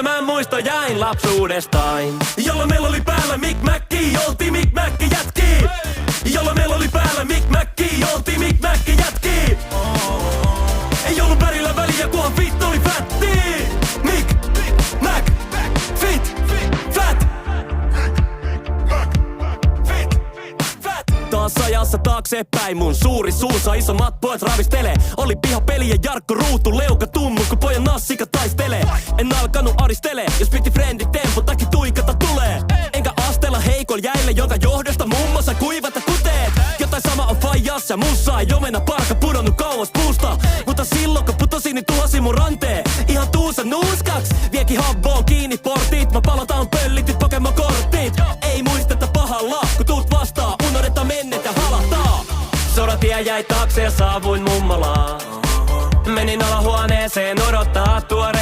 elämään muisto jäin lapsuudestain. Jolla meillä oli päällä Mick Macki, oltiin Mick Macki jätki. Jolla meillä oli päällä Mick Macki, oltiin Mick Macki jätki. Ei ollut värillä väliä, kunhan fit oli fätti. Mick Mac Fit Fat Taas ajassa taaksepäin, mun suuri suussa isommat pojat ravistele. Oli pihapeli ja Jarkko Ruutu, leuka tummu, kun pojan nassika taistelee. En alkanut aristele, jos piti frendit tempo, takki tuikata tulee. Enkä astella heikol jäille, jonka johdosta mummossa kuivata kuteet. Jotain sama on faijassa, mussa ei omena parka pudonnut kauas puusta. Mutta silloin kun putosin, niin tuhosi mun ranteen. Ihan tuusa nuuskaks, viekin habboon kiinni portit. Mä palataan pöllityt Pokemon-kortit. Ei muisteta pahalla, kun tuut vastaan, unohdetaan menneet ja halataan. Soratie jäi taakse ja saavuin mummolaan. Menin alahuoneeseen odottaa tuore